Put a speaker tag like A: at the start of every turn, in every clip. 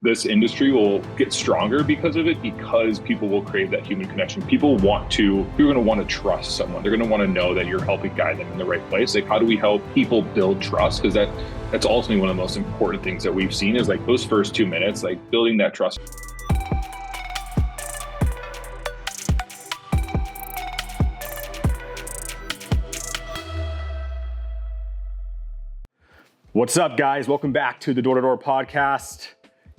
A: this industry will get stronger because of it, because people will crave that human connection. You're going to want to trust someone. They're going to want to know that you're helping guide them in the right place. Like, how do we help people build trust? Because that's ultimately one of the most important things that we've seen is like those first 2 minutes, like building that trust.
B: What's up, guys? Welcome back to the Door to Door podcast.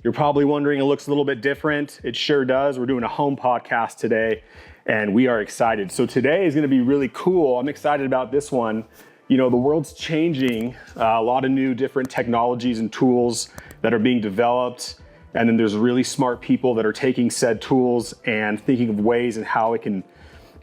B: You're probably wondering, it looks a little bit different. It sure does. We're doing a home podcast today, and we are excited. So today is going to be really cool. I'm excited about this one. You know, the world's changing. A lot of new different technologies and tools that are being developed. And then there's really smart people that are taking said tools and thinking of ways and how it can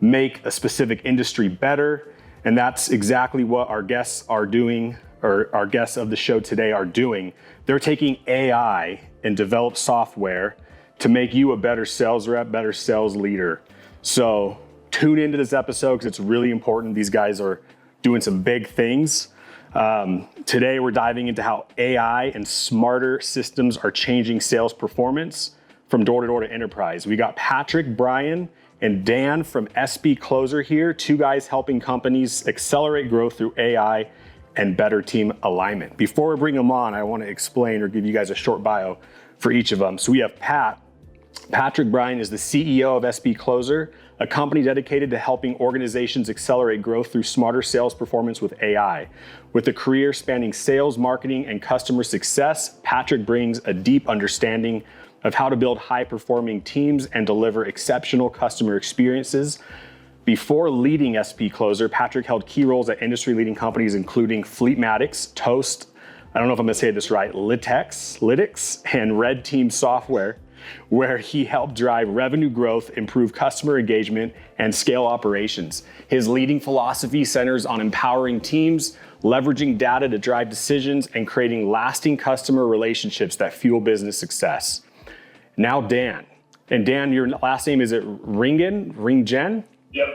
B: make a specific industry better. And that's exactly what our guests are doing, or our guests of the show today are doing. They're taking AI and developed software to make you a better sales rep, better sales leader. So tune into this episode because it's really important. These guys are doing some big things. Today we're diving into how AI and smarter systems are changing sales performance from door to door to enterprise. We got Patrick Brien and Dan from SPCloser here, two guys helping companies accelerate growth through AI and better team alignment. Before we bring them on, I want to explain or give you guys a short bio for each of them. So we have Patrick Brien is the CEO of SPCloser, a company dedicated to helping organizations accelerate growth through smarter sales performance with AI. With a career spanning sales, marketing, and customer success, Patrick brings a deep understanding of how to build high-performing teams and deliver exceptional customer experiences. Before leading SPCloser, Patrick held key roles at industry-leading companies including Fleetmatics, Toast, I don't know if I'm gonna say this right, Lytix, and Red Team Software, where he helped drive revenue growth, improve customer engagement, and scale operations. His leading philosophy centers on empowering teams, leveraging data to drive decisions, and creating lasting customer relationships that fuel business success. Now Dan. And Dan, your last name, is it Ringen?
A: Yep.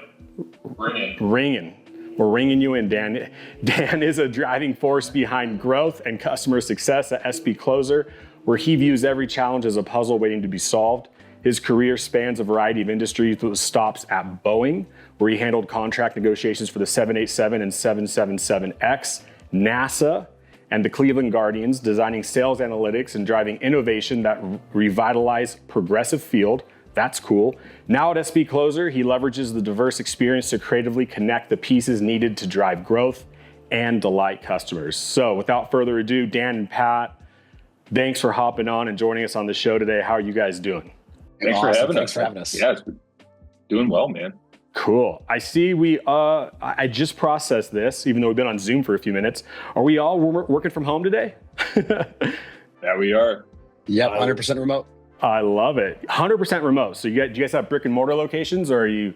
A: Ringen.
B: Ringen. We're ringing you in, Dan. Dan is a driving force behind growth and customer success at SPCloser, where he views every challenge as a puzzle waiting to be solved. His career spans a variety of industries with stops at Boeing, where he handled contract negotiations for the 787 and 777X, NASA, and the Cleveland Guardians, designing sales analytics and driving innovation that revitalize progressive field. That's cool. Now at SPCloser, he leverages the diverse experience to creatively connect the pieces needed to drive growth and delight customers. So without further ado, Dan and Pat, thanks for hopping on and joining us on the show today. How are you guys doing?
A: Thanks for having us. Yeah, it's doing well, man.
B: Cool. I see I just processed this, even though we've been on Zoom for a few minutes. Are we all working from home today?
A: Yeah, we are.
C: Yep, 100% remote.
B: I love it. 100% remote. So do you guys have brick and mortar locations, or are you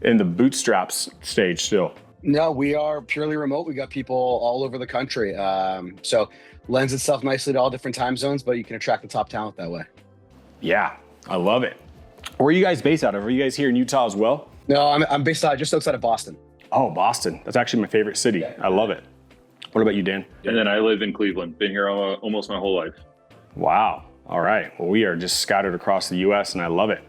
B: in the bootstraps stage still?
C: No, we are purely remote. We got people all over the country. So lends itself nicely to all different time zones, but you can attract the top talent that way.
B: Yeah, I love it. Where are you guys based out of? Are you guys here in Utah as well?
C: No, I'm based out just outside of Boston.
B: Oh, Boston. That's actually my favorite city. Yeah. I love it. What about you, Dan?
A: And then I live in Cleveland. Been here almost my whole life.
B: Wow. All right. Well, we are just scattered across the U.S. and I love it.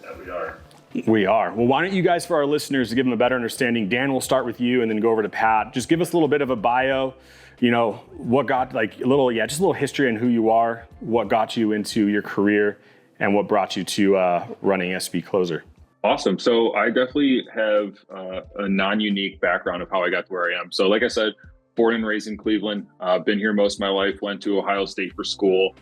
A: Yeah, we are.
B: We are. Well, why don't you guys, for our listeners, to give them a better understanding, Dan, we'll start with you and then go over to Pat. Just give us a little bit of a bio, you know, just a little history on who you are, what got you into your career, and what brought you to running SPCloser.
A: Awesome. So I definitely have a non-unique background of how I got to where I am. So like I said, born and raised in Cleveland, been here most of my life, went to Ohio State for school.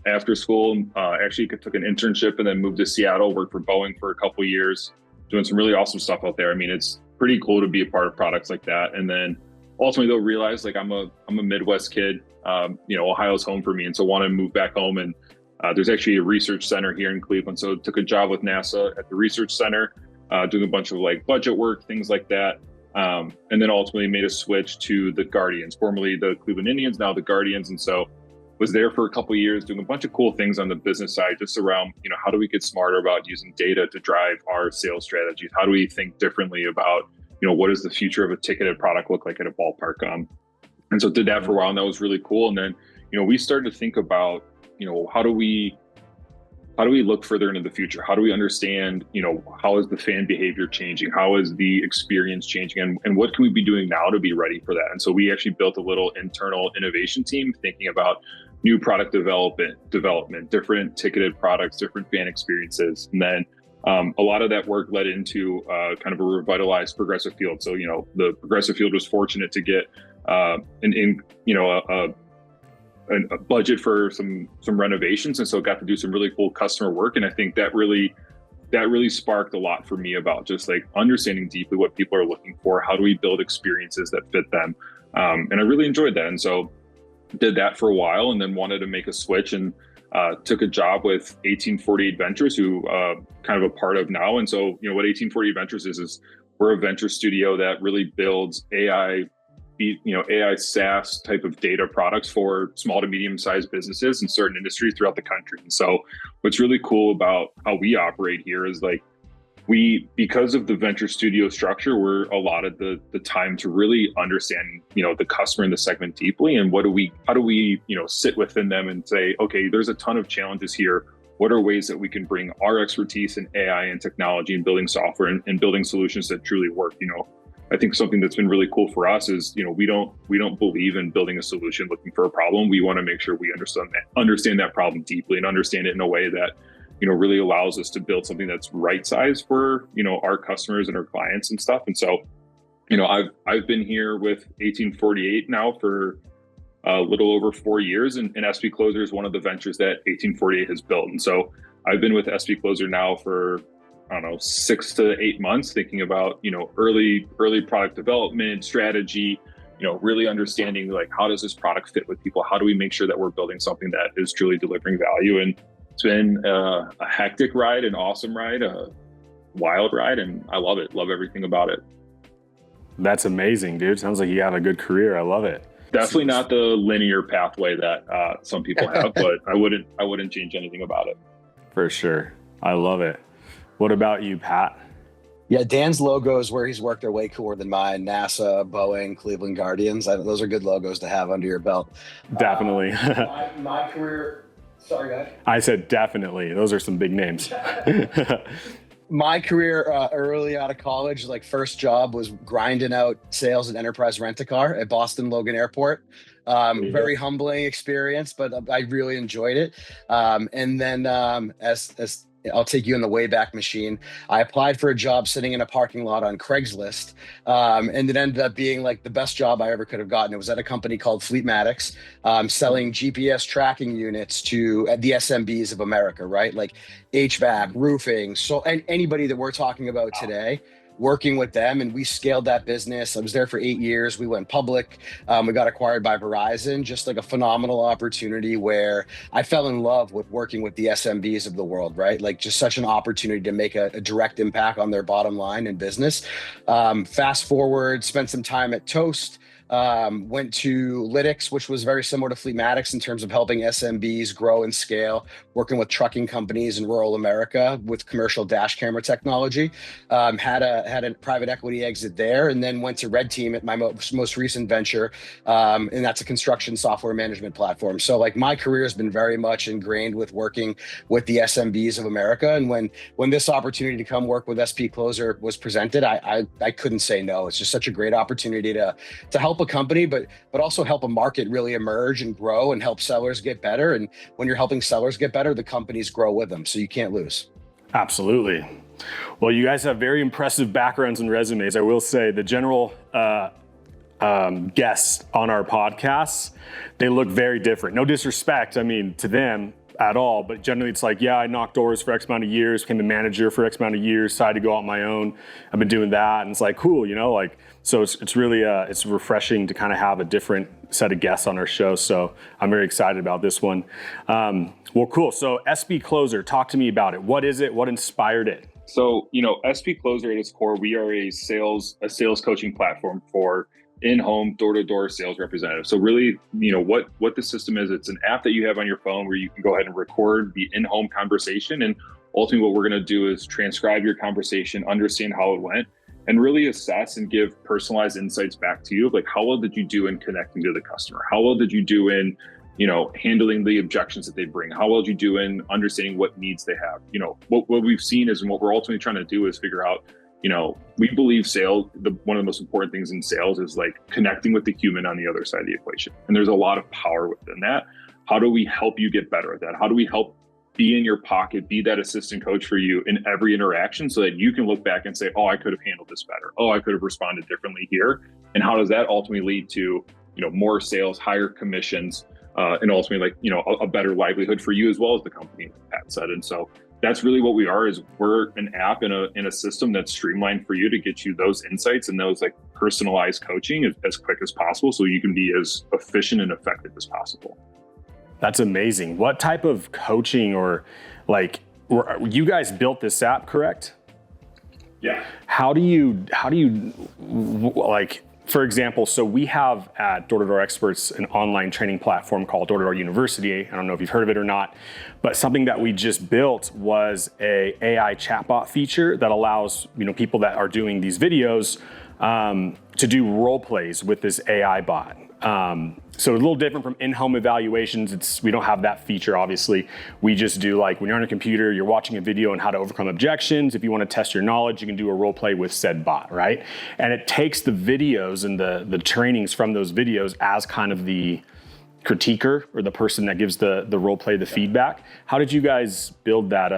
A: After school, actually took an internship and then moved to Seattle, worked for Boeing for a couple of years, doing some really awesome stuff out there. I mean, it's pretty cool to be a part of products like that. And then ultimately they'll realize like I'm a Midwest kid, Ohio's home for me. And so want to move back home. And there's actually a research center here in Cleveland. So took a job with NASA at the research center, doing a bunch of like budget work, things like that. And then ultimately made a switch to the Guardians, formerly the Cleveland Indians, now the Guardians. And so was there for a couple of years doing a bunch of cool things on the business side, just around, how do we get smarter about using data to drive our sales strategies? How do we think differently about, what does the future of a ticketed product look like at a ballpark? And so did that for a while, and that was really cool. And then, we started to think about, how do we look further into the future? How do we understand, how is the fan behavior changing? How is the experience changing? And what can we be doing now to be ready for that? And so we actually built a little internal innovation team thinking about new product development, different ticketed products, different fan experiences. And then a lot of that work led into kind of a revitalized progressive field. So, the progressive field was fortunate to get a budget for some renovations, and so got to do some really cool customer work. And I think that really sparked a lot for me about just like understanding deeply what people are looking for. How do we build experiences that fit them? And I really enjoyed that. And so did that for a while, and then wanted to make a switch and took a job with 1848 Ventures, who kind of a part of now. And so, what 1848 Ventures is we're a venture studio that really builds AI SaaS type of data products for small to medium-sized businesses in certain industries throughout the country. And so what's really cool about how we operate here is like because of the venture studio structure, we're allotted the time to really understand, the customer and the segment deeply. And how do we sit within them and say, okay, there's a ton of challenges here. What are ways that we can bring our expertise in AI and technology and building software and building solutions that truly work? I think something that's been really cool for us is, we don't believe in building a solution looking for a problem. We want to make sure we understand that problem deeply and understand it in a way that, really allows us to build something that's right sized for, our customers and our clients and stuff. And so, I've been here with 1848 now for a little over 4 years, and SPCloser is one of the ventures that 1848 has built. And so I've been with SPCloser now for 6 to 8 months, thinking about, early product development strategy, really understanding like, how does this product fit with people? How do we make sure that we're building something that is truly delivering value? And it's been a hectic ride, an awesome ride, a wild ride, and I love it. Love everything about it.
B: That's amazing, dude. Sounds like you have a good career. I love it.
A: Definitely not the linear pathway that some people have, but I wouldn't change anything about it.
B: For sure. I love it. What about you, Pat?
C: Yeah, Dan's logos where he's worked are way cooler than mine. NASA, Boeing, Cleveland Guardians. Those are good logos to have under your belt.
B: Definitely.
C: My career. Sorry, guys.
B: I said definitely. Those are some big names.
C: My career early out of college, like first job was grinding out sales and enterprise rent-a-car at Boston Logan Airport. Very humbling experience, but I really enjoyed it. And then as I'll take you in the Wayback Machine, I applied for a job sitting in a parking lot on Craigslist. And it ended up being like the best job I ever could have gotten. It was at a company called Fleetmatics, selling GPS tracking units to the SMBs of America, right? Like HVAC, roofing, so and anybody that we're talking about today. Working with them, and we scaled that business. I was there for 8 years. We went public. We got acquired by Verizon. Just like a phenomenal opportunity where I fell in love with working with the SMBs of the world, right? Like just such an opportunity to make a direct impact on their bottom line in business. Fast forward, spent some time at Toast. Went to Lytics, which was very similar to Fleetmatics in terms of helping SMBs grow and scale, working with trucking companies in rural America with commercial dash camera technology. Had a private equity exit there, and then went to Red Team at my most recent venture, and that's a construction software management platform. So like my career has been very much ingrained with working with the SMBs of America. And when this opportunity to come work with SPCloser was presented, I couldn't say no. It's just such a great opportunity to help a company, but also help a market really emerge and grow and help sellers get better. And when you're helping sellers get better, the companies grow with them. So you can't lose.
B: Absolutely. Well, you guys have very impressive backgrounds and resumes. I will say the general guests on our podcasts, they look very different. No disrespect, to them at all, but generally it's like, yeah, I knocked doors for X amount of years, became a manager for X amount of years, decided to go out on my own. I've been doing that, and it's like, cool, so it's really it's refreshing to kind of have a different set of guests on our show. So I'm very excited about this one. Well, cool. So SPCloser, talk to me about it. What is it? What inspired it?
A: So, SPCloser at its core, we are a sales coaching platform for in-home, door-to-door sales representatives. So really, what the system is, it's an app that you have on your phone where you can go ahead and record the in-home conversation. And ultimately what we're going to do is transcribe your conversation, understand how it went, and really assess and give personalized insights back to you of like, how well did you do in connecting to the customer? How well did you do in handling the objections that they bring. How well do you do in understanding what needs they have? What we've seen is, and what we're ultimately trying to do is figure out, we believe one of the most important things in sales is like connecting with the human on the other side of the equation. And there's a lot of power within that. How do we help you get better at that? How do we help be in your pocket, be that assistant coach for you in every interaction so that you can look back and say, oh, I could have handled this better. Oh, I could have responded differently here. And how does that ultimately lead to, more sales, higher commissions, and ultimately a better livelihood for you as well as the company, like Pat said. And so that's really what we are, is we're an app in a system that's streamlined for you to get you those insights and those like personalized coaching as quick as possible so you can be as efficient and effective as possible.
B: That's amazing. What type of coaching or you guys built this app, correct?
A: Yeah.
B: How do you for example, so we have at Door to Door Experts an online training platform called Door to Door University. I don't know if you've heard of it or not, but something that we just built was a AI chatbot feature that allows people that are doing these videos to do role plays with this AI bot. So a little different from in-home evaluations. We don't have that feature, obviously. We just do when you're on a computer, you're watching a video on how to overcome objections. If you want to test your knowledge, you can do a role play with said bot, right? And it takes the videos and the trainings from those videos as kind of the critiquer or the person that gives the role play, the feedback. How did you guys build that,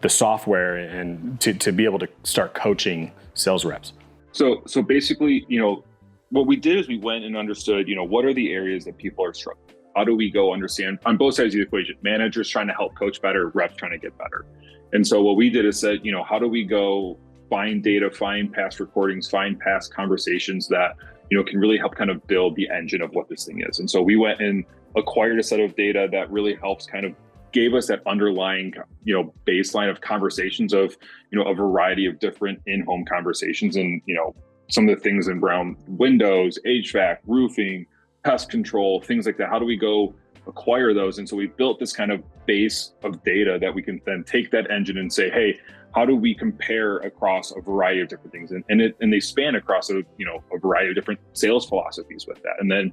B: the software and to be able to start coaching sales reps?
A: So basically, what we did is we went and understood, what are the areas that people are struggling? How do we go understand on both sides of the equation? Managers trying to help coach better, reps trying to get better. And so what we did is said, how do we go find data, find past recordings, find past conversations that, can really help kind of build the engine of what this thing is. And so we went and acquired a set of data that really helps kind of gave us that underlying, baseline of conversations of, a variety of different in-home conversations and, some of the things around windows, HVAC, roofing, pest control, things like that. How do we go acquire those? And so we built this kind of base of data that we can then take that engine and say, hey, how do we compare across a variety of different things? And they span across a variety of different sales philosophies with that. And then,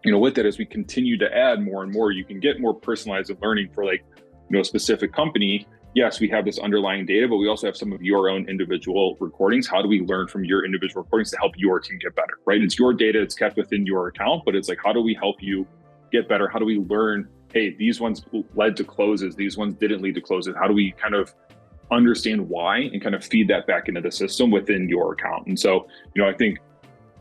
A: with that, as we continue to add more and more, you can get more personalized learning for a specific company. Yes, we have this underlying data, but we also have some of your own individual recordings. How do we learn from your individual recordings to help your team get better, right? It's your data, it's kept within your account, but it's how do we help you get better? How do we learn, hey, these ones led to closes, these ones didn't lead to closes? How do we kind of understand why and kind of feed that back into the system within your account? And so, I think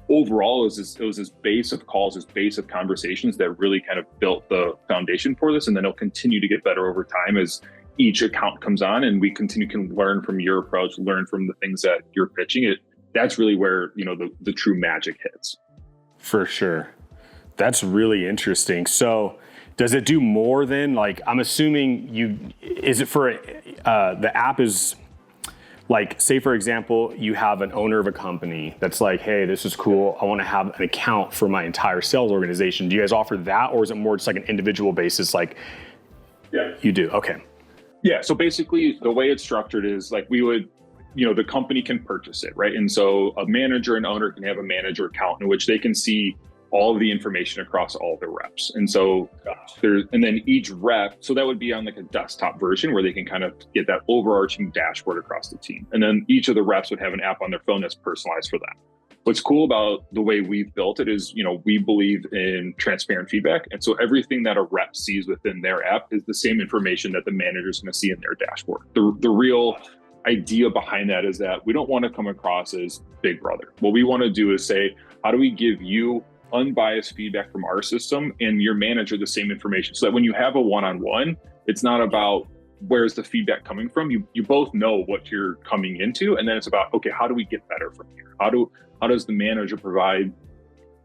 A: overall it was this base of calls, this base of conversations that really kind of built the foundation for this. And then it'll continue to get better over time as each account comes on and we can learn from your approach, learn from the things that you're pitching it. That's really where, the true magic hits.
B: For sure. That's really interesting. So does it do more than I'm assuming is it for the app is say for example, you have an owner of a company that's hey, this is cool. I want to have an account for my entire sales organization. Do you guys offer that? Or is it more just an individual basis?
A: Yeah,
B: you do. Okay.
A: Yeah. So basically the way it's structured is we would, the company can purchase it, right? And so a manager and owner can have a manager account in which they can see all of the information across all the reps. And so and then each rep, so that would be on a desktop version where they can kind of get that overarching dashboard across the team. And then each of the reps would have an app on their phone that's personalized for them. What's cool about the way we've built it is, we believe in transparent feedback. And so everything that a rep sees within their app is the same information that the manager is going to see in their dashboard. The real idea behind that is that we don't want to come across as Big Brother. What we want to do is say, how do we give you unbiased feedback from our system and your manager the same information so that when you have a one-on-one, it's not about where's the feedback coming from. You both know what you're coming into, and then it's about, okay, how do we get better from here? How does the manager provide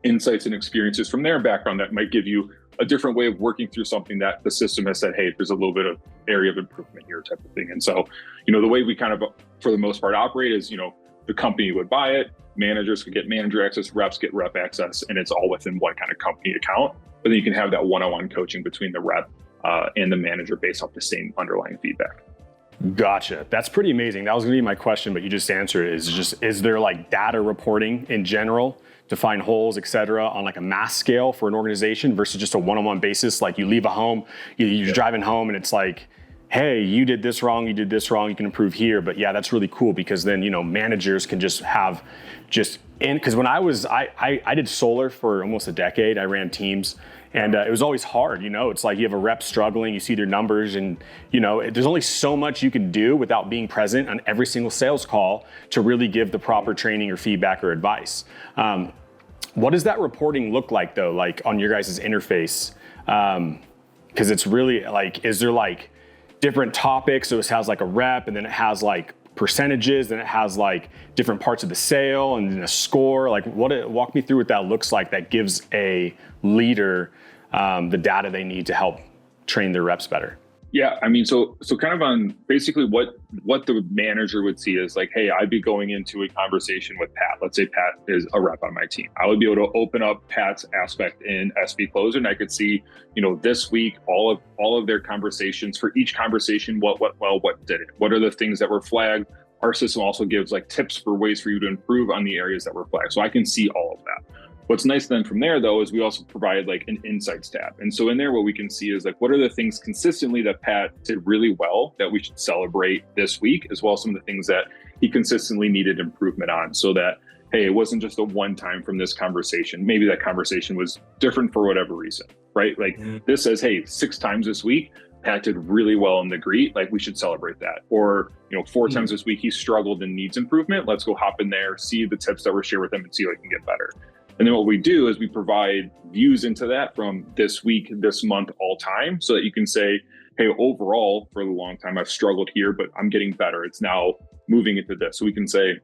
A: insights and experiences from their background that might give you a different way of working through something that the system has said, hey, there's a little bit of area of improvement here type of thing. And so, the way we kind of, for the most part, operate is, the company would buy it, managers could get manager access, reps get rep access, and it's all within one kind of company account. But then you can have that one-on-one coaching between the rep and the manager based off the same underlying feedback.
B: Gotcha. That's pretty amazing. That was going to be my question, but you just answered it. Is there like data reporting in general to find holes, et cetera, on like a mass scale for an organization versus just a one-on-one basis? Like you leave a home, you're driving home and it's like, hey, you did this wrong, you can improve here. But yeah, that's really cool because then, managers can just have because when I did solar for almost a decade, I ran teams. And it was always hard, it's like you have a rep struggling, you see their numbers and, there's only so much you can do without being present on every single sales call to really give the proper training or feedback or advice. What does that reporting look like though, like on your guys' interface? Because it's really like, is there like different topics? So it has like a rep and then it has like percentages, then it has like different parts of the sale and then a score. Like walk me through what that looks like that gives a leader the data they need to help train their reps better.
A: Yeah, I mean, so kind of on basically what the manager would see is like, hey, I'd be going into a conversation with Pat. Let's say Pat is a rep on my team. I would be able to open up Pat's aspect in SPCloser, and I could see, this week all of their conversations. For each conversation, what well, what didn't? What are the things that were flagged? Our system also gives like tips for ways for you to improve on the areas that were flagged. So I can see all of that. What's nice then from there, though, is we also provide like an insights tab. And so in there, what we can see is like, what are the things consistently that Pat did really well that we should celebrate this week, as well as some of the things that he consistently needed improvement on, so that, hey, it wasn't just a one time from this conversation. Maybe that conversation was different for whatever reason, right? Like this says, hey, 6 times this week, Pat did really well in the greet. Like we should celebrate that. Or, 4 times this week, he struggled and needs improvement. Let's go hop in there, see the tips that were shared with him and see how he can get better. And then what we do is we provide views into that from this week, this month, all time, so that you can say, hey, overall, for a long time, I've struggled here, but I'm getting better. It's now moving into this. So we can say,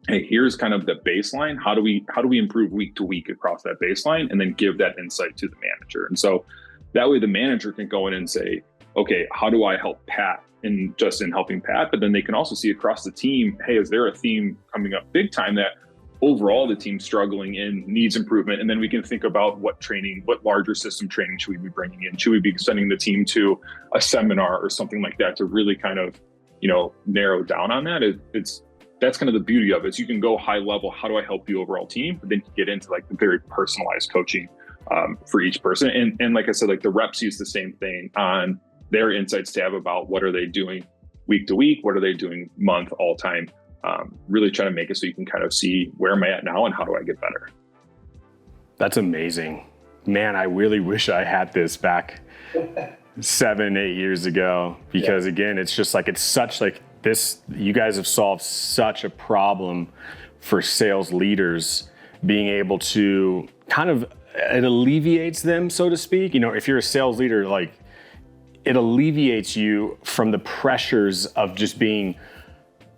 A: hey, here's kind of the baseline. How do we improve week to week across that baseline? And then give that insight to the manager. And so that way the manager can go in and say, okay, how do I help Pat in helping Pat? But then they can also see across the team, hey, is there a theme coming up big time that overall the team's struggling and needs improvement? And then we can think about what larger system training should we be bringing in? Should we be sending the team to a seminar or something like that to really kind of, narrow down on that? That's kind of the beauty of it. So you can go high level, how do I help the overall team? But then you get into like the very personalized coaching for each person. And like I said, like the reps use the same thing on their insights tab about what are they doing week to week? What are they doing month, all time? Really try to make it so you can kind of see where am I at now and how do I get better.
B: That's amazing. Man, I really wish I had this back 7-8 years ago, because again, it's just like, it's such like this, you guys have solved such a problem for sales leaders, being able to kind of, it alleviates them, so to speak. If you're a sales leader, like it alleviates you from the pressures of just being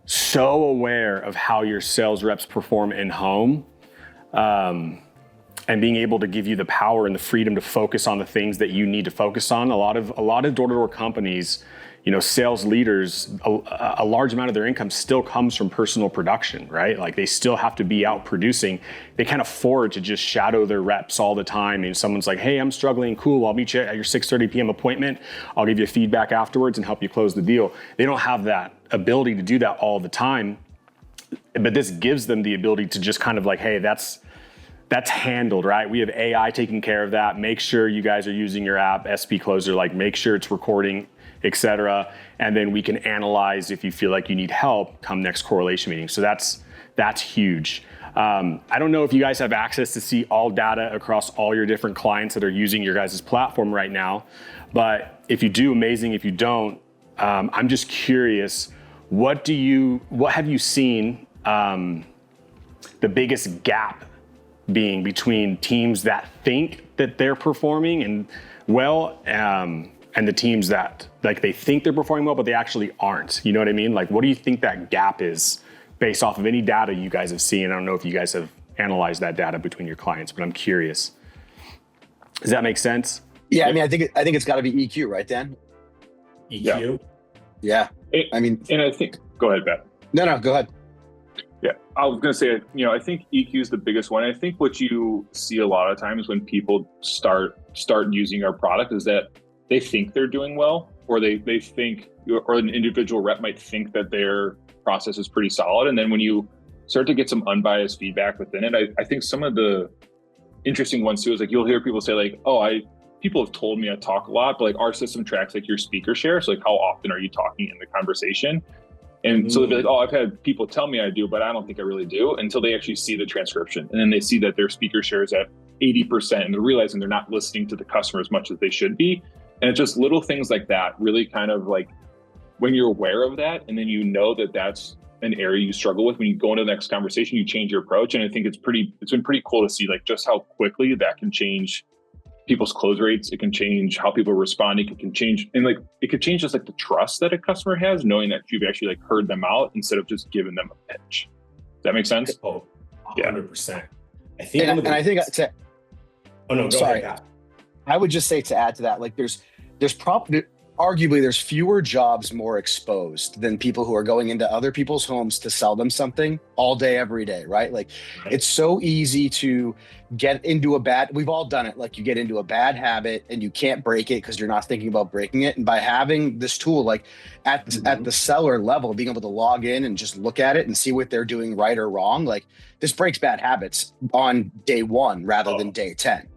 B: so aware of how your sales reps perform in home, and being able to give you the power and the freedom to focus on the things that you need to focus on. A lot of door-to-door companies, sales leaders, a large amount of their income still comes from personal production, right? Like they still have to be out producing. They can't afford to just shadow their reps all the time. And someone's like, hey, I'm struggling. Cool. I'll meet you at your 6:30 p.m. appointment. I'll give you feedback afterwards and help you close the deal. They don't have that ability to do that all the time. But this gives them the ability to just kind of like, hey, that's handled, right? We have AI taking care of that. Make sure you guys are using your app, SPCloser, like make sure it's recording, etc. And then we can analyze if you feel like you need help come next correlation meeting. So that's huge. I don't know if you guys have access to see all data across all your different clients that are using your guys' platform right now. But if you do, amazing. If you don't, I'm just curious, what have you seen the biggest gap being between teams that think that they're performing and well, and the teams that like they think they're performing well, but they actually aren't? You know what I mean? Like, what do you think that gap is based off of any data you guys have seen? I don't know if you guys have analyzed that data between your clients, but I'm curious. Does that make sense?
C: Yeah, I mean, I think it's got to be EQ, right, Dan?
B: EQ?
C: Yeah.
A: And I think, go ahead, Ben.
C: No, go ahead.
A: Yeah, I was going to say, I think EQ is the biggest one. I think what you see a lot of times when people start using our product is that they think they're doing well, or they think, or an individual rep might think that their process is pretty solid. And then when you start to get some unbiased feedback within it, I think some of the interesting ones too is like, you'll hear people say like, people have told me I talk a lot, but like our system tracks like your speaker share. So like, how often are you talking in the conversation? And so they'll be like, I've had people tell me I do, but I don't think I really do, until they actually see the transcription. And then they see that their speaker share is at 80%, and they're realizing they're not listening to the customer as much as they should be. And it's just little things like that, really kind of like, when you're aware of that, and then you know that that's an area you struggle with, when you go into the next conversation, you change your approach. And I think it's been pretty cool to see like just how quickly that can change people's close rates. It can change how people are responding. It can change, and like, it could change just like the trust that a customer has, knowing that you've actually like heard them out instead of just giving them a pitch. Does that make sense?
B: Oh, 100%.
C: I think, I think
B: oh no, go ahead.
C: I would just say, to add to that, like there's probably, arguably there's fewer jobs more exposed than people who are going into other people's homes to sell them something all day, every day, right? Like it's so easy to get into we've all done it. Like you get into a bad habit and you can't break it because you're not thinking about breaking it. And by having this tool, like at the seller level, being able to log in and just look at it and see what they're doing right or wrong, like this breaks bad habits on day 1 rather than day 10.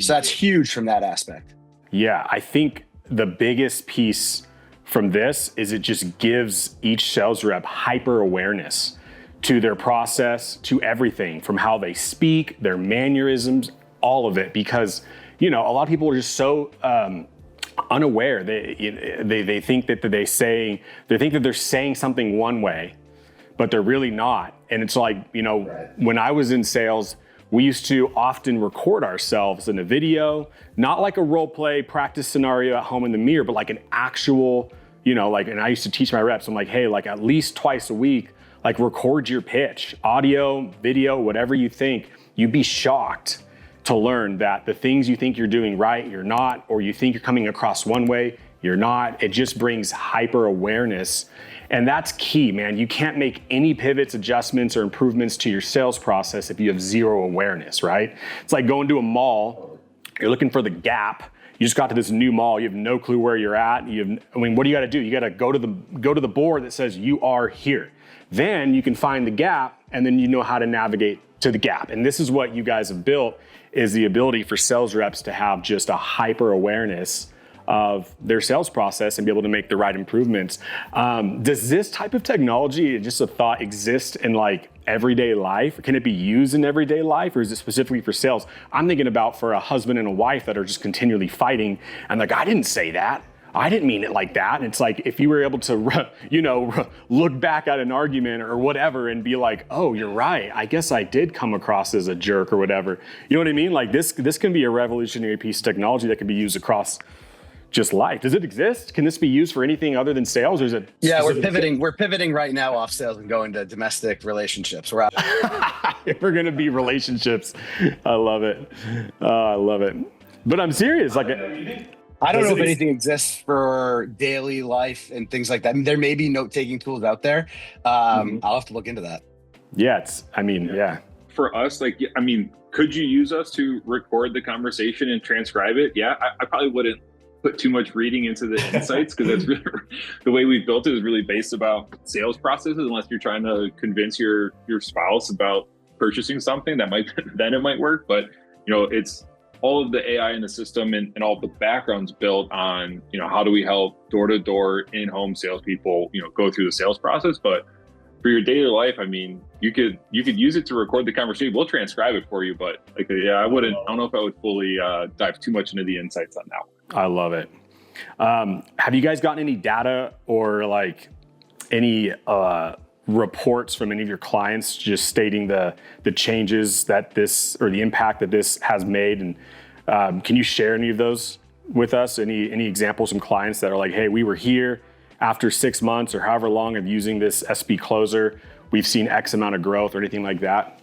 C: So that's huge from that aspect.
B: Yeah, I think the biggest piece from this is it just gives each sales rep hyper awareness to their process, to everything from how they speak, their mannerisms, all of it. Because, a lot of people are just so unaware. They think that they're saying something one way, but they're really not. And it's like, when I was in sales, we used to often record ourselves in a video, not like a role play practice scenario at home in the mirror, but like an actual, and I used to teach my reps, I'm like, hey, like at least twice a week, like record your pitch, audio, video, whatever you think. You'd be shocked to learn that the things you think you're doing right, you're not, or you think you're coming across one way, you're not. It just brings hyper awareness. And that's key, man. You can't make any pivots, adjustments, or improvements to your sales process if you have zero awareness, right? It's like going to a mall, you're looking for the Gap. You just got to this new mall, you have no clue where you're at. What do you gotta do? You gotta go to the board that says you are here. Then you can find the Gap, and then you know how to navigate to the Gap. And this is what you guys have built, is the ability for sales reps to have just a hyper awareness of their sales process and be able to make the right improvements. Does this type of technology, just a thought, exist in like everyday life? Can it be used in everyday life, or is it specifically for sales? I'm thinking about for a husband and a wife that are just continually fighting and like, I didn't say that. I didn't mean it like that. And it's like, if you were able to, look back at an argument or whatever and be like, oh, you're right. I guess I did come across as a jerk or whatever. You know what I mean? Like this can be a revolutionary piece of technology that can be used across just life. Does it exist? Can this be used for anything other than sales, or is it?
C: Yeah, we're pivoting right now off sales and going to domestic relationships. We're out.
B: We're going to be relationships. I love it. I love it. But I'm serious. Like,
C: I don't know if anything exists for daily life and things like that. I mean, there may be note-taking tools out there. I'll have to look into that.
B: Yeah, yeah.
A: For us, could you use us to record the conversation and transcribe it? Yeah, I probably wouldn't put too much reading into the insights, because that's really, the way we built it is really based about sales processes. Unless you're trying to convince your spouse about purchasing something, then it might work. But it's all of the AI in the system and all of the backgrounds built on how do we help door-to-door in-home salespeople go through the sales process. But for your daily life, I mean, you could use it to record the conversation. We'll transcribe it for you, but I don't know if I would fully dive too much into the insights on that one.
B: I love it. Have you guys gotten any data or like any reports from any of your clients just stating the changes that this, or the impact that this has made? And can you share any of those with us? Any examples from clients that are like, hey, we were here after 6 months or however long of using this SPCloser, we've seen X amount of growth, or anything like that?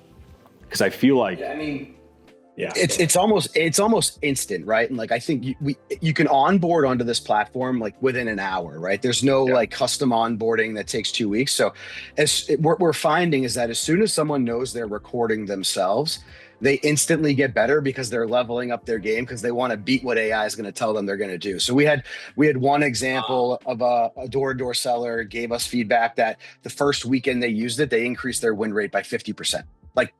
B: Because I feel like,
C: yeah, it's almost instant, right? And like, I think you can onboard onto this platform like within an hour, right? There's no like custom onboarding that takes 2 weeks. So what we're finding is that as soon as someone knows they're recording themselves, they instantly get better because they're leveling up their game because they want to beat what AI is going to tell them they're going to do. So we had one example of a door-to-door seller gave us feedback that the first weekend they used it, they increased their win rate by 50%. Like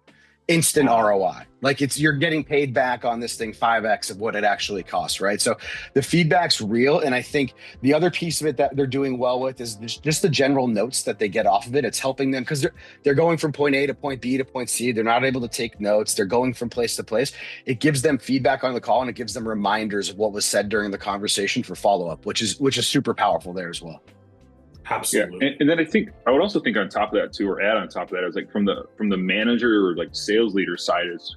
C: instant ROI. Like you're getting paid back on this thing 5x of what it actually costs, right? So the feedback's real. And I think the other piece of it that they're doing well with is just the general notes that they get off of it. It's helping them because they're going from point A to point B to point C. They're not able to take notes. They're going from place to place. It gives them feedback on the call and it gives them reminders of what was said during the conversation for follow-up, which is super powerful there as well.
B: Absolutely.
A: Yeah. And then I would also think on top of that too, or add on top of that, is like from the manager or like sales leader side is,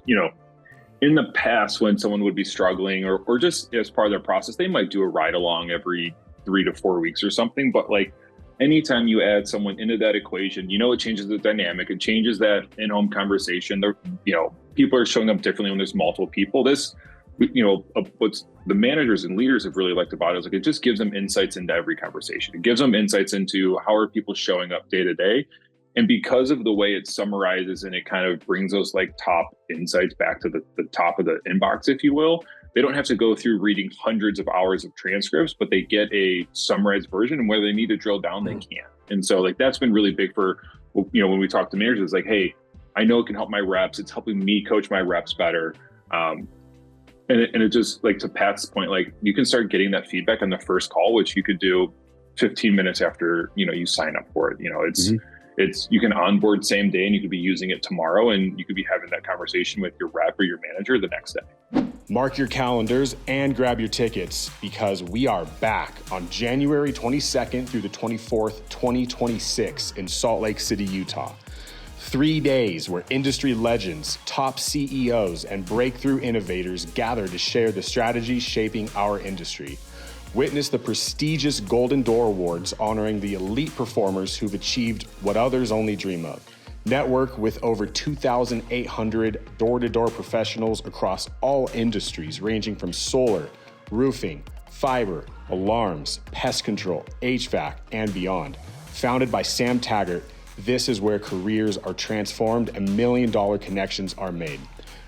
A: in the past when someone would be struggling or just as part of their process, they might do a ride along every 3 to 4 weeks or something. But like anytime you add someone into that equation, it changes the dynamic. It changes that in-home conversation. People are showing up differently when there's multiple people. What's the managers and leaders have really liked about it is like it just gives them insights into every conversation. It gives them insights into how are people showing up day to day. And because of the way it summarizes and it kind of brings those like top insights back to the top of the inbox, if you will, they don't have to go through reading hundreds of hours of transcripts, but they get a summarized version, and where they need to drill down, they can. And so like that's been really big for, when we talk to managers, it's like, hey, I know it can help my reps. It's helping me coach my reps better. And it just, like to Pat's point, like you can start getting that feedback on the first call, which you could do 15 minutes after, you sign up for it. It's you can onboard same day and you could be using it tomorrow and you could be having that conversation with your rep or your manager the next day.
B: Mark your calendars and grab your tickets because we are back on January 22nd through the 24th, 2026 in Salt Lake City, Utah. 3 days where industry legends, top CEOs, and breakthrough innovators gather to share the strategies shaping our industry. Witness the prestigious Golden Door Awards honoring the elite performers who've achieved what others only dream of. Network with over 2,800 door-to-door professionals across all industries ranging from solar, roofing, fiber, alarms, pest control, HVAC, and beyond. Founded by Sam Taggart, this is where careers are transformed and million-dollar connections are made.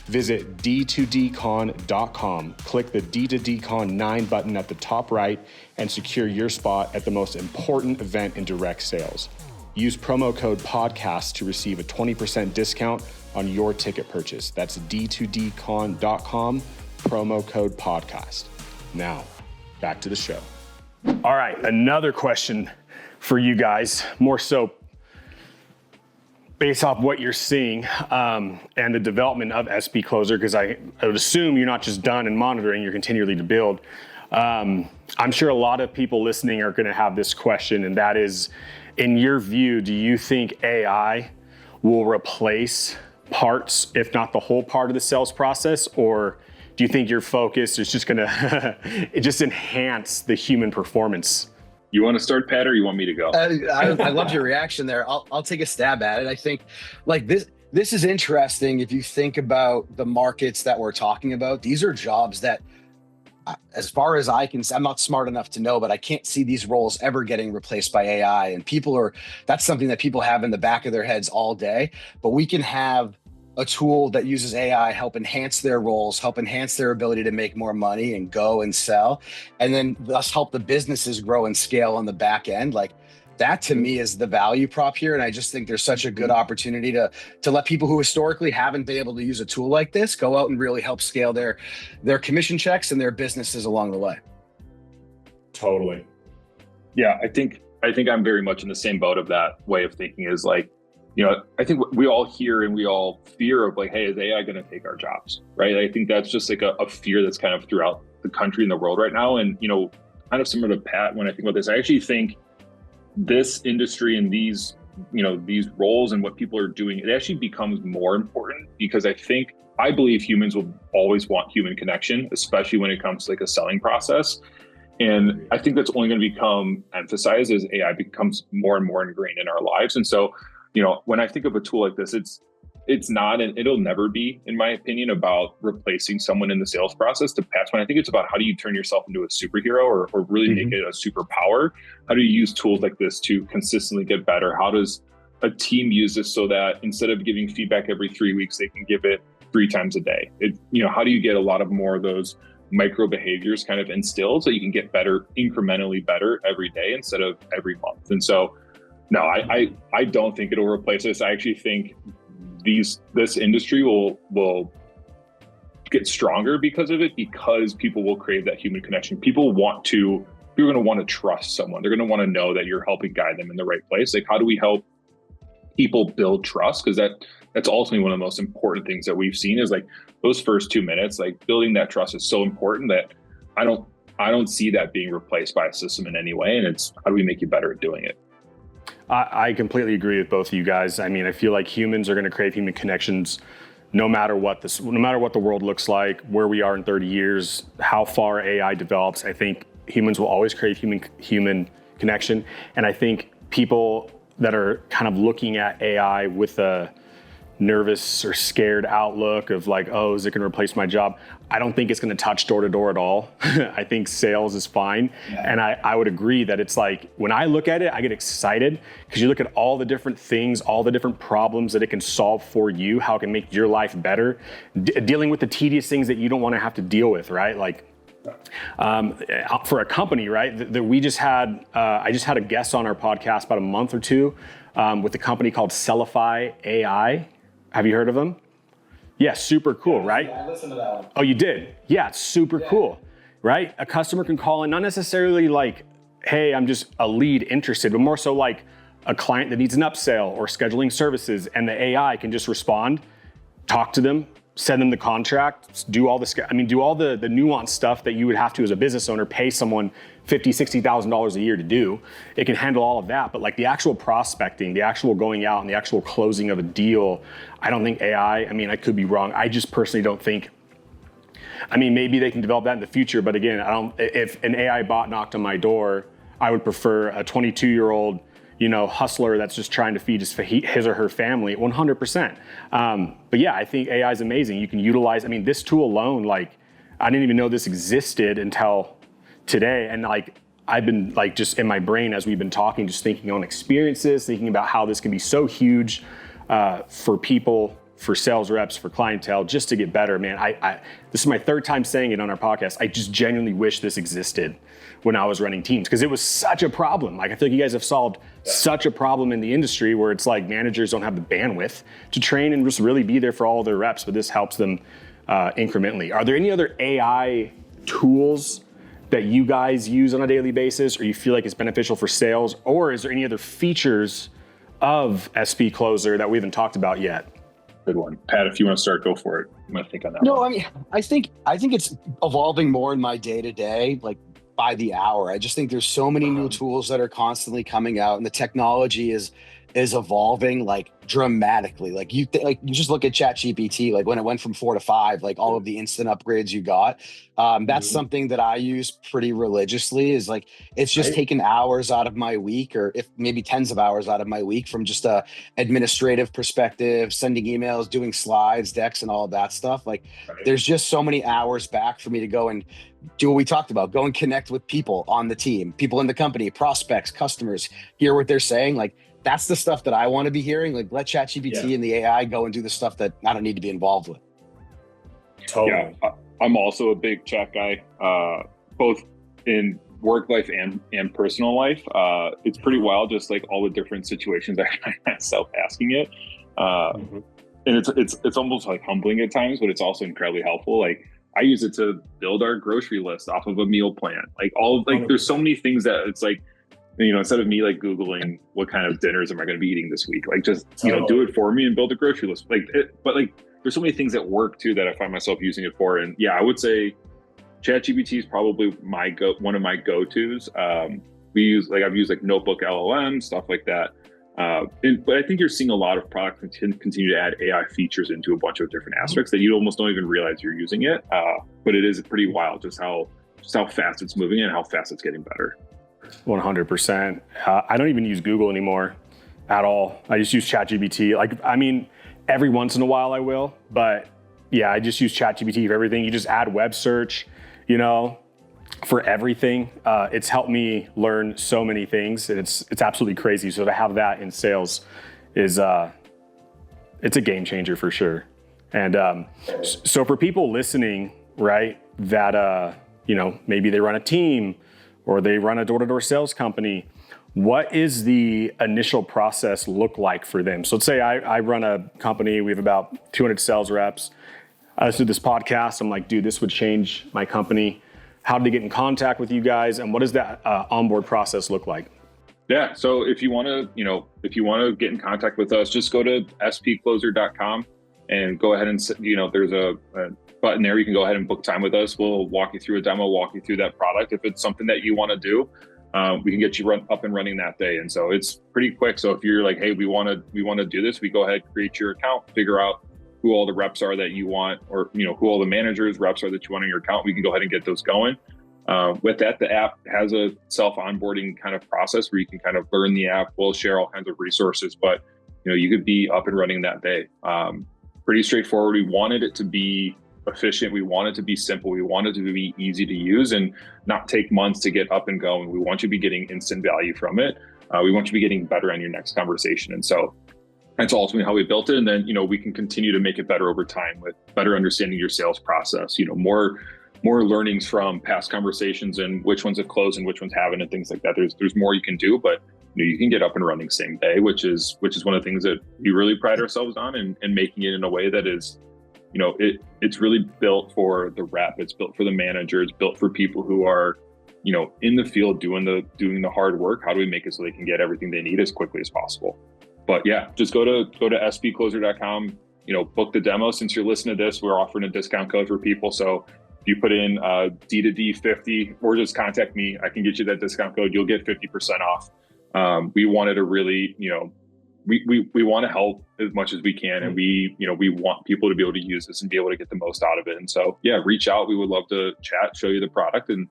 B: Visit d2dcon.com, click the D2DCon 9 button at the top right, and secure your spot at the most important event in direct sales. Use promo code PODCAST to receive a 20% discount on your ticket purchase. That's d2dcon.com, promo code PODCAST. Now, back to the show. All right, another question for you guys, more so based off what you're seeing and the development of SPCloser, because I would assume you're not just done in monitoring, you're continually to build. I'm sure a lot of people listening are going to have this question, and that is, in your view, do you think AI will replace parts, if not the whole part of the sales process, or do you think your focus is just going to just enhance the human performance?
A: You want to start, Pat, or you want me to go?
C: I loved your reaction there. I'll take a stab at it. I think like this is interesting. If you think about the markets that we're talking about, these are jobs that, as far as I can see, I'm not smart enough to know, but I can't see these roles ever getting replaced by AI. And that's something that people have in the back of their heads all day. But we can have a tool that uses AI help enhance their roles, help enhance their ability to make more money and go and sell, and then thus help the businesses grow and scale on the back end. Like that to me is the value prop here. And I just think there's such a good opportunity to let people who historically haven't been able to use a tool like this go out and really help scale their commission checks and their businesses along the way.
B: Totally.
A: Yeah, I think I'm very much in the same boat of that way of thinking is like, I think we all hear and we all fear of like, hey, is AI going to take our jobs, right? I think that's just like a fear that's kind of throughout the country and the world right now. And, kind of similar to Pat, when I think about this, I actually think this industry and these roles and what people are doing, it actually becomes more important because I believe humans will always want human connection, especially when it comes to like a selling process. And I think that's only going to become emphasized as AI becomes more and more ingrained in our lives. And so, when I think of a tool like this, it's not, and it'll never be, in my opinion, about replacing someone in the sales process. To Pat's point, I think it's about how do you turn yourself into a superhero or really make it a superpower? How do you use tools like this to consistently get better? How does a team use this so that instead of giving feedback every 3 weeks, they can give it 3 times a day. How do you get a lot of more of those micro behaviors kind of instilled so you can get better, incrementally better every day instead of every month? And so, no, I don't think it'll replace this. I actually think this industry will get stronger because of it, because people will crave that human connection. People are going to want to trust someone. They're going to want to know that you're helping guide them in the right place. Like, how do we help people build trust? Because that's ultimately one of the most important things that we've seen is like those first 2 minutes, like building that trust is so important that I don't see that being replaced by a system in any way. And it's, how do we make you better at doing it?
B: I completely agree with both of you guys. I mean, I feel like humans are going to crave human connections no matter what the world looks like, where we are in 30 years, how far AI develops. I think humans will always crave human connection. And I think people that are kind of looking at AI with a nervous or scared outlook of like, oh, is it going to replace my job? I don't think it's going to touch door to door at all. I think sales is fine. Yeah. And I would agree that it's like, when I look at it, I get excited because you look at all the different things, all the different problems that it can solve for you, how it can make your life better, dealing with the tedious things that you don't want to have to deal with, right? Like, for a company, right, that we just had, I just had a guest on our podcast about a month or two with a company called Sellify AI. Have you heard of them? Yeah, super cool, right?
C: Yeah, I listened to that one.
B: Oh, you did? Yeah, it's super cool, right? A customer can call in, not necessarily like, hey, I'm just a lead interested, but more so like a client that needs an upsell or scheduling services, and the AI can just respond, talk to them, send them the contract, do all the nuanced stuff that you would have to as a business owner, pay someone $50,000, $60,000 a year to do. It can handle all of that, but like the actual prospecting, the actual going out and the actual closing of a deal, I don't think AI, I mean, I could be wrong. I just personally don't think, I mean, maybe they can develop that in the future, but again, if an AI bot knocked on my door, I would prefer a 22-year-old hustler that's just trying to feed his or her family 100%. But yeah, I think AI is amazing. You can utilize, I mean, this tool alone, like, I didn't even know this existed until today. And like, I've been like, just in my brain, as we've been talking, just thinking on experiences, thinking about how this can be so huge for people, for sales reps, for clientele, just to get better, man. This is my 3rd time saying it on our podcast. I just genuinely wish this existed when I was running teams, because it was such a problem. Like, I feel like you guys have solved such a problem in the industry where it's like managers don't have the bandwidth to train and just really be there for all their reps, but this helps them incrementally. Are there any other AI tools that you guys use on a daily basis, or you feel like it's beneficial for sales, or is there any other features of SPCloser that we haven't talked about yet?
A: Good one. Pat, if you want to start, go for it. I'm going to think on that
C: No,
A: one.
C: I mean, I think it's evolving more in my day-to-day, like by the hour. I just think there's so many new tools that are constantly coming out, and the technology is evolving like dramatically. Like you just look at ChatGPT, like when it went from 4 to 5, like all of the instant upgrades you got. That's something that I use pretty religiously, is like, it's just taken hours out of my week, or if maybe tens of hours out of my week, from just a administrative perspective, sending emails, doing slides, decks, and all of that stuff. Like there's just so many hours back for me to go and do what we talked about, go and connect with people on the team, people in the company, prospects, customers, hear what they're saying. Like, that's the stuff that I want to be hearing. Like, let ChatGPT and the AI go and do the stuff that I don't need to be involved with.
B: Totally.
A: Yeah, I'm also a big chat guy, both in work life and personal life. It's pretty wild, just like all the different situations I find myself asking it. And it's almost like humbling at times, but it's also incredibly helpful. Like, I use it to build our grocery list off of a meal plan. There's so many things that it's like, instead of me like Googling what kind of dinners am I going to be eating this week, like just, do it for me and build a grocery list. But there's so many things at work too that I find myself using it for. And yeah, I would say ChatGPT is probably one of my go-tos. I've used Notebook LLM, stuff like that. But I think you're seeing a lot of products continue to add AI features into a bunch of different aspects that you almost don't even realize you're using it. But it is pretty wild just how fast it's moving and how fast it's getting better.
B: 100%. I don't even use Google anymore at all. I just use ChatGPT. Every once in a while I will, but yeah, I just use ChatGPT for everything. You just add web search, for everything. It's helped me learn so many things, and it's absolutely crazy. So to have that in sales is, it's a game changer for sure. And so for people listening, right, that, maybe they run a team or they run a door-to-door sales company, what is the initial process look like for them? So let's say I run a company, we have about 200 sales reps. I listen to this podcast, I'm like, dude, this would change my company. How do they get in contact with you guys? And what does that onboard process look like?
A: Yeah. So if you want to get in contact with us, just go to SPCloser.com and go ahead and, there's a button there. You can go ahead and book time with us. We'll walk you through a demo, walk you through that product. If it's something that you want to do, we can get you up and running that day. And so it's pretty quick. So if you're like, hey, we want to do this, we go ahead, create your account, figure out who all the reps are that you want, or, who all the managers, reps are that you want on your account. We can go ahead and get those going. With that, the app has a self-onboarding kind of process where you can kind of learn the app. We'll share all kinds of resources, but, you could be up and running that day. Pretty straightforward. We wanted it to be efficient. We want it to be simple. We want it to be easy to use and not take months to get up and going. We want you to be getting instant value from it. We want you to be getting better on your next conversation. And so that's ultimately how we built it. And then, we can continue to make it better over time with better understanding your sales process, more learnings from past conversations and which ones have closed and which ones haven't and things like that. There's more you can do, but you can get up and running same day, which is one of the things that we really pride ourselves on and making it in a way that is, it's really built for the rep. It's built for the manager. It's built for people who are, in the field doing the hard work. How do we make it so they can get everything they need as quickly as possible? But yeah, just go to spcloser.com, book the demo. Since you're listening to this, we're offering a discount code for people. So if you put in D2D 50 or just contact me, I can get you that discount code. You'll get 50% off. We wanted to really, we want to help as much as we can. And we want people to be able to use this and be able to get the most out of it. And so, yeah, reach out. We would love to chat, show you the product and,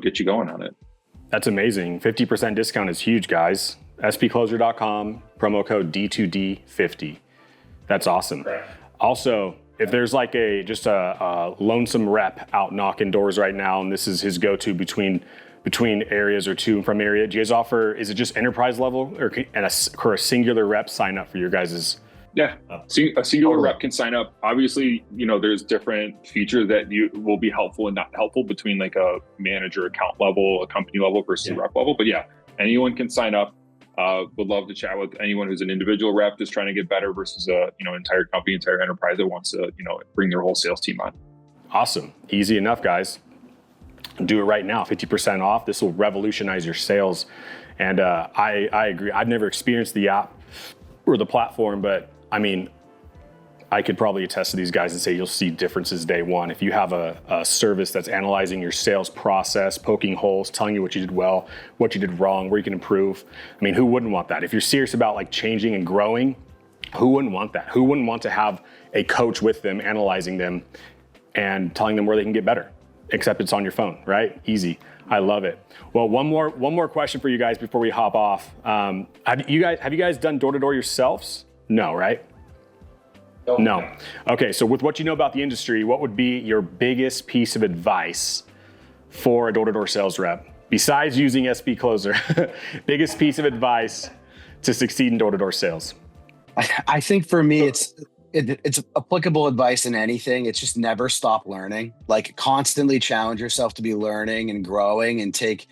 A: get you going on it.
B: That's amazing. 50% discount is huge, guys. spcloser.com, promo code D2D50. That's awesome. Right. Also, if there's like a lonesome rep out knocking doors right now, and this is his go-to between areas or to and from area, do you guys offer, is it just enterprise level or a singular rep sign up for your guys's?
A: Yeah, a singular rep can sign up. Obviously, there's different features that will be helpful and not helpful between like a manager account level, a company level versus a rep level. But yeah, anyone can sign up. Would love to chat with anyone who's an individual rep just trying to get better versus entire company, entire enterprise that wants to, bring their whole sales team on.
B: Awesome. Easy enough, guys. Do it right now. 50% off. This will revolutionize your sales. And I agree. I've never experienced the app or the platform, but I mean, I could probably attest to these guys and say you'll see differences day one. If you have a service that's analyzing your sales process, poking holes, telling you what you did well, what you did wrong, where you can improve. I mean, who wouldn't want that? If you're serious about like changing and growing, who wouldn't want that? Who wouldn't want to have a coach with them, analyzing them and telling them where they can get better? Except it's on your phone, right? Easy. I love it. Well, one more question for you guys before we hop off. Have you guys done door-to-door yourselves? No, right? No. Okay, so with what you know about the industry, what would be your biggest piece of advice for a door-to-door sales rep, besides using SPCloser? Biggest piece of advice to succeed in door-to-door sales?
C: I think for me, it's applicable advice in anything. It's just never stop learning. Like constantly challenge yourself to be learning and growing, and take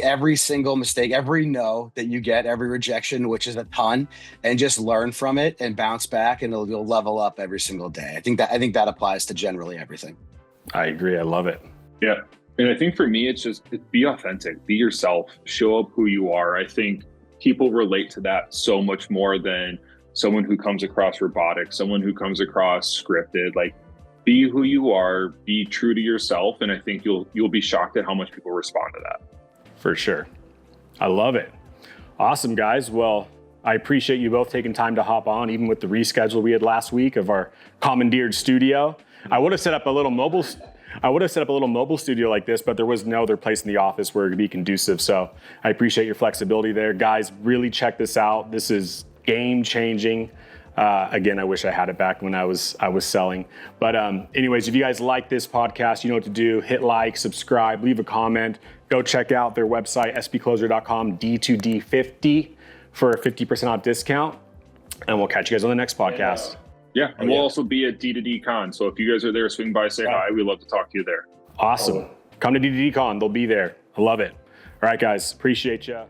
C: every single mistake, every no that you get, every rejection, which is a ton, and just learn from it and bounce back, and you'll level up every single day. I think that applies to generally everything.
B: I agree. I love it.
A: Yeah. And I think for me, it's be authentic, be yourself, show up who you are. I think people relate to that so much more than someone who comes across robotic, someone who comes across scripted. Like, be who you are, be true to yourself. And I think you'll be shocked at how much people respond to that.
B: For sure. I love it. Awesome, guys. Well, I appreciate you both taking time to hop on, even with the reschedule we had last week of our commandeered studio. I would have set up a little mobile studio like this, but there was no other place in the office where it could be conducive. So I appreciate your flexibility there. Guys, really check this out. This is game changing. Again, I wish I had it back when I was selling. But anyways, if you guys like this podcast, you know what to do. Hit like, subscribe, leave a comment. Go check out their website, spcloser.com, D2D50 for a 50% off discount. And we'll catch you guys on the next podcast.
A: Yeah, and we'll also be at D2D Con. So if you guys are there, swing by, say hi. We'd love to talk to you there.
B: Awesome. Come to D2D Con. They'll be there. I love it. All right, guys. Appreciate you.